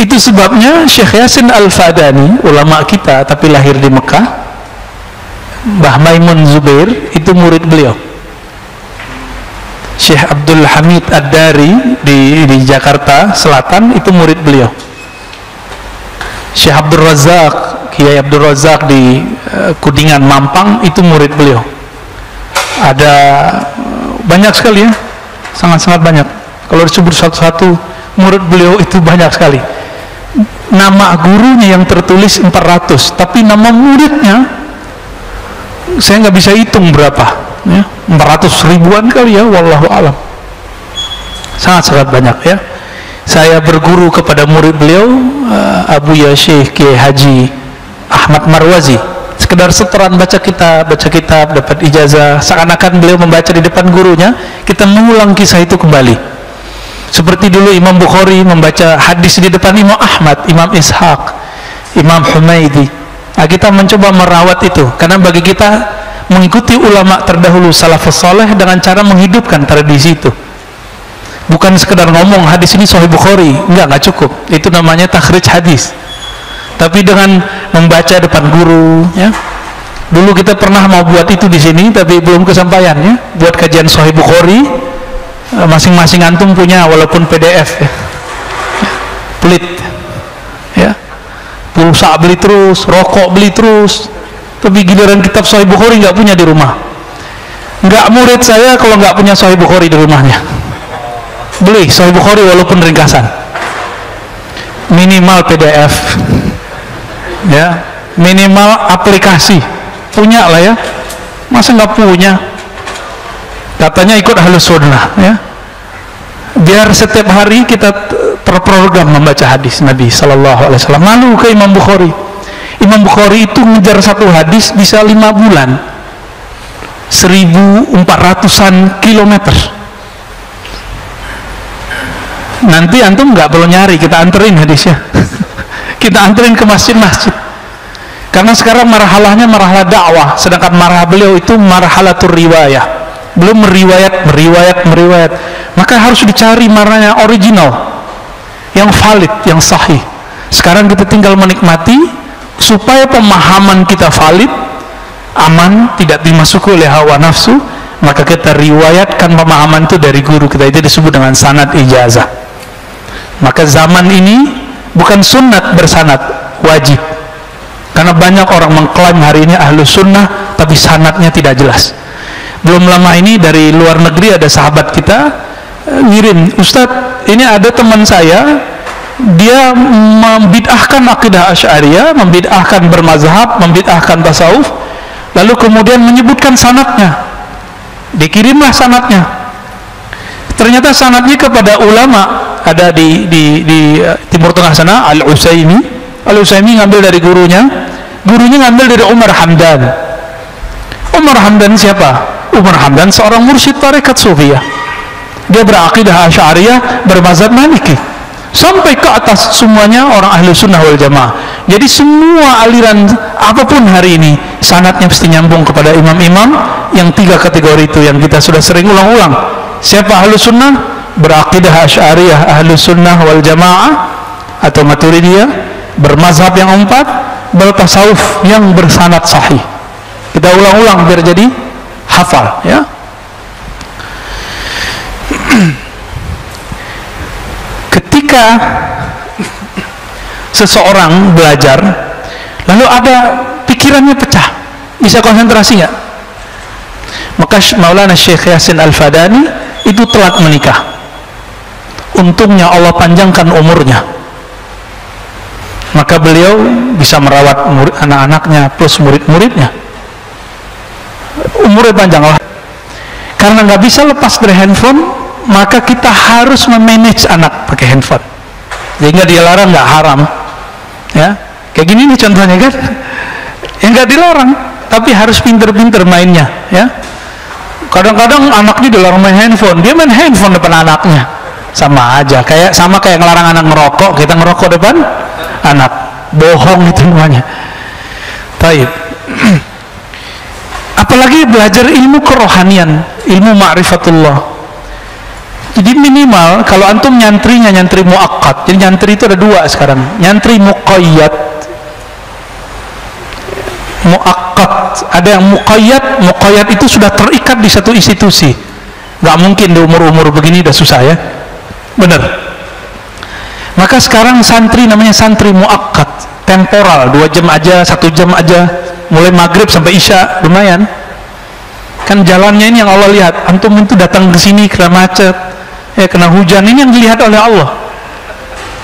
Itu sebabnya Syekh Yasin Al-Fadani, ulama kita tapi lahir di Mekah, Mbah Maimun Zubair itu murid beliau. Syekh Abdul Hamid Ad-Dari di Jakarta Selatan itu murid beliau. Syekh Abdul Razak, Kiai Abdul Razak di Kudingan Mampang itu murid beliau. Ada banyak sekali ya, sangat-sangat banyak. Kalau disebut satu-satu murid beliau itu banyak sekali. Nama gurunya yang tertulis 400, tapi nama muridnya saya nggak bisa hitung berapa ya, 400 ribuan kali ya, wallahu alam. Sangat-sangat banyak ya. Saya berguru kepada murid beliau, Abu Ya Syekh Kiai Haji Ahmad Marwazi. Sekedar setoran baca kitab, dapat ijazah, seakan-akan beliau membaca di depan gurunya, kita mengulang kisah itu kembali. Seperti dulu Imam Bukhari membaca hadis di depan Imam Ahmad, Imam Ishaq, Imam Humaidi. Nah, kita mencoba merawat itu, karena bagi kita mengikuti ulama terdahulu salafus saleh dengan cara menghidupkan tradisi itu. Bukan sekedar ngomong hadis ini Sahih Bukhari, enggak cukup. Itu namanya takhrij hadis. Tapi dengan membaca depan guru, ya. Dulu kita pernah mau buat itu di sini, tapi belum kesampaian ya. Buat kajian Sahih Bukhari, masing-masing antum punya walaupun PDF ya. Pelit, ya. Pulsa beli terus, rokok beli terus. Tapi giliran kitab Sahih Bukhari nggak punya di rumah. Nggak murid saya kalau nggak punya Sahih Bukhari di rumahnya. Beli Sahih Bukhari walaupun ringkasan. Minimal PDF. Ya, minimal aplikasi punya lah ya. Masa nggak punya? Katanya ikut Ahlus Sunnah ya. Biar setiap hari kita terprogram membaca hadis Nabi Sallallahu Alaihi Wasallam. Lalu ke Imam Bukhari. Imam Bukhari itu ngejar satu hadis bisa 5 bulan, 1400-an kilometer. Nanti antum nggak perlu nyari, kita anterin hadisnya. Kita anterin ke masjid-masjid. Karena sekarang marhalahnya marhalah dakwah, sedangkan marhalah beliau itu marhalatur riwayah. Belum meriwayat. Maka harus dicari marahnya original, yang valid, yang sahih. Sekarang kita tinggal menikmati supaya pemahaman kita valid, aman, tidak dimasuki oleh hawa nafsu. Maka kita riwayatkan pemahaman itu dari guru kita, itu disebut dengan sanad ijazah. Maka zaman ini bukan sunnat bersanad, wajib. Karena banyak orang mengklaim hari ini ahlu sunnah, tapi sanadnya tidak jelas. Belum lama ini dari luar negeri ada sahabat kita ngirim, Ustadz, ini ada teman saya, dia membid'ahkan akidah Asy'ariyah, membid'ahkan bermazhab, membid'ahkan tasawuf, lalu kemudian menyebutkan sanadnya. Dikirimlah sanadnya. Ternyata sanadnya kepada ulama, ada di Timur Tengah sana, Al-Utsaimin ngambil dari gurunya ngambil dari Umar Hamdan. Umar Hamdan siapa? Umar Hamdan seorang mursyid tarekat Sufiyah. Dia berakidah Asy'ariyah, bermazhab Maliki. Sampai ke atas semuanya orang ahli sunnah wal jamaah. Jadi semua aliran apapun hari ini sanadnya pasti nyambung kepada imam-imam yang 3 kategori itu yang kita sudah sering ulang-ulang. Siapa ahli sunnah? Berakidah Asy'ariyah, ahli sunnah wal jamaah atau Maturidiyah, bermazhab yang 4, bertasawuf yang bersanad sahih. Kita ulang-ulang biar jadi hafal ya. Ketika seseorang belajar lalu ada pikirannya pecah, bisa konsentrasi nggak? Maka Maulana Syekh Yasin Al-Fadani itu telat menikah. Untungnya Allah panjangkan umurnya, maka beliau bisa merawat anak-anaknya plus murid-muridnya. Umurnya panjang lah. Karena nggak bisa lepas dari handphone, maka kita harus memanage anak pakai handphone. Sehingga dia larang nggak haram, ya. Kayak gini nih contohnya kan, yang nggak dilarang, tapi harus pinter-pinter mainnya, ya. Kadang-kadang anaknya dilarang main handphone, dia main handphone depan anaknya, sama aja. Sama kayak ngelarang anak ngerokok, kita ngerokok depan anak, bohong itu namanya. Taib. Apalagi belajar ilmu kerohanian, ilmu ma'rifatullah. Jadi minimal kalau antum nyantrinya nyantri muakkad. Jadi nyantri itu ada dua sekarang. Nyantri muqayyad, muakkad. Ada yang muqayyad. Muqayyad itu sudah terikat di satu institusi. Gak mungkin di umur-umur begini udah susah ya. Bener. Maka sekarang santri namanya santri muakkad, temporal, 2 jam aja, 1 jam aja, mulai maghrib sampai isya, lumayan. Kan jalannya ini yang Allah lihat. Antum itu datang ke sini kena macet, kena hujan, ini yang dilihat oleh Allah.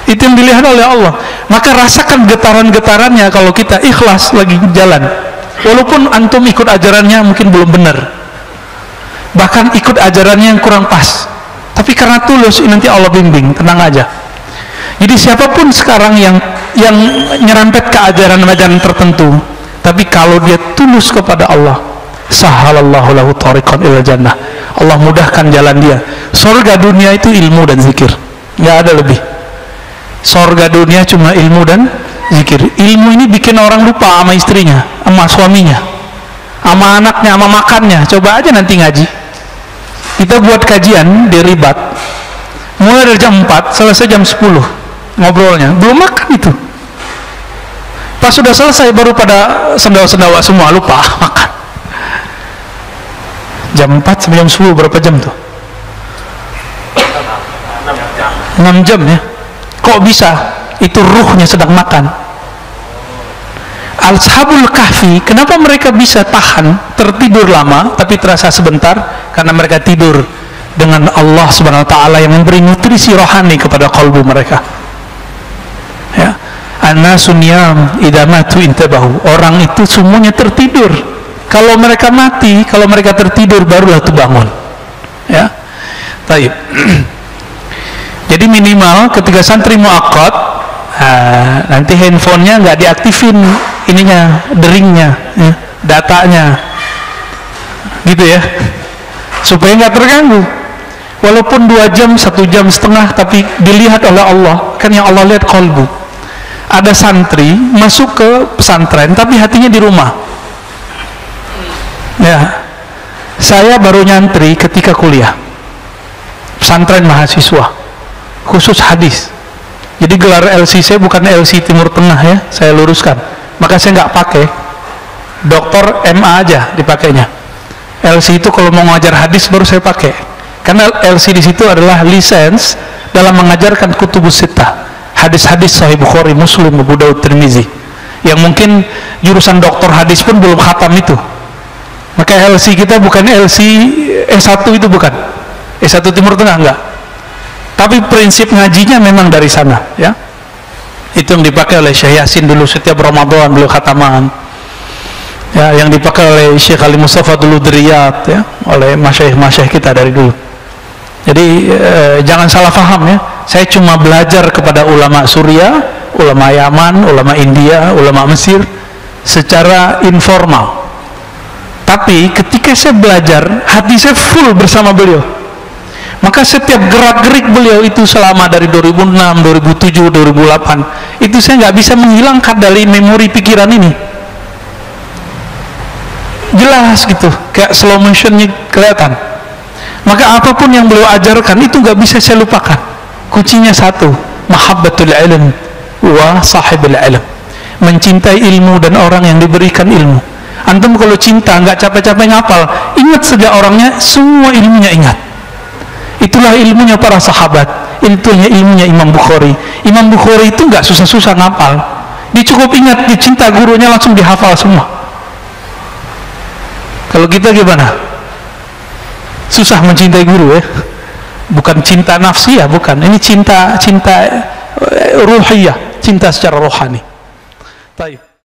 Itu yang dilihat oleh Allah. Maka rasakan getaran-getarannya kalau kita ikhlas lagi jalan. Walaupun antum ikut ajarannya mungkin belum benar, bahkan ikut ajarannya yang kurang pas, tapi karena tulus nanti Allah bimbing, tenang aja. Jadi siapapun sekarang yang nyerempet ke ajaran-ajaran tertentu, tapi kalau dia tulus kepada Allah, sahalallahu lahu tariqan ila jannah, Allah mudahkan jalan dia. Surga dunia itu ilmu dan zikir, nggak ada lebih. Surga dunia cuma ilmu dan zikir. Ilmu ini bikin orang lupa sama istrinya, sama suaminya, sama anaknya, sama makannya. Coba aja nanti ngaji, kita buat kajian di Ribat, mulai dari jam 4 selesai jam 10 ngobrolnya, belum makan itu. Pas sudah selesai baru pada sendawa-sendawa semua, lupa makan. Jam 4 sampai jam 10 berapa jam tuh? 6 jam ya. Kok bisa? Itu ruhnya sedang makan. Ashabul Kahfi, kenapa mereka bisa tahan tertidur lama tapi terasa sebentar? Karena mereka tidur dengan Allah Subhanahu wa taala yang memberi nutrisi rohani kepada kalbu mereka. Ya. An-nasun yam idza matu intabahu. Orang itu semuanya tertidur. Kalau mereka mati, kalau mereka tertidur barulah itu bangun. Ya. Baik. Jadi minimal ketika santri muakkad, nanti handphonenya nggak diaktifin ininya, deringnya, ya, datanya, gitu ya, supaya nggak terganggu. Walaupun 2 jam, 1 jam setengah, tapi dilihat oleh Allah. Kan yang Allah lihat qalbu. Ada santri masuk ke pesantren, tapi hatinya di rumah. Ya, saya baru nyantri ketika kuliah, pesantren mahasiswa, khusus hadis. Jadi gelar LC saya bukan LC Timur Tengah ya, saya luruskan. Maka saya nggak pakai doktor MA aja dipakainya. LC itu kalau mau ngajar hadis baru saya pakai. Karena LC di situ adalah lisens dalam mengajarkan kutubus sittah, hadis-hadis Sahih Bukhari, Muslim, Abu Daud, Tirmizi. Yang mungkin jurusan doktor hadis pun belum khatam itu. Maka LC kita bukan LC S1 itu, bukan S1 Timur Tengah, enggak. Tapi prinsip ngajinya memang dari sana, ya. Itu yang dipakai oleh Syekh Yasin dulu setiap Ramadan, beliau khataman. Ya, yang dipakai oleh Syekh Ali Mustafa dulu di Riyadh, ya, oleh masyayikh kita dari dulu. Jadi jangan salah paham ya. Saya cuma belajar kepada ulama Suriah, ulama Yaman, ulama India, ulama Mesir secara informal. Tapi ketika saya belajar, hati saya full bersama beliau. Maka setiap gerak-gerik beliau itu selama dari 2006, 2007, 2008, itu saya nggak bisa menghilangkan dari memori pikiran ini. Jelas gitu, kayak slow motionnya kelihatan. Maka apapun yang beliau ajarkan itu nggak bisa saya lupakan. Kuncinya satu, mahabbatul ilm wa sahibul ilm. Mencintai ilmu dan orang yang diberikan ilmu. Antum kalau cinta nggak capek-capek ngapal, ingat saja orangnya, semua ilmunya ingat. Itulah ilmunya para sahabat, itulah ilmunya Imam Bukhari. Imam Bukhari itu nggak susah-susah ngapal, dia cukup ingat, dia cinta gurunya langsung dihafal semua. Kalau kita gimana? Susah mencintai guru ya, bukan cinta nafsi ya, bukan. Ini cinta ruhiyah, cinta secara rohani. Baik.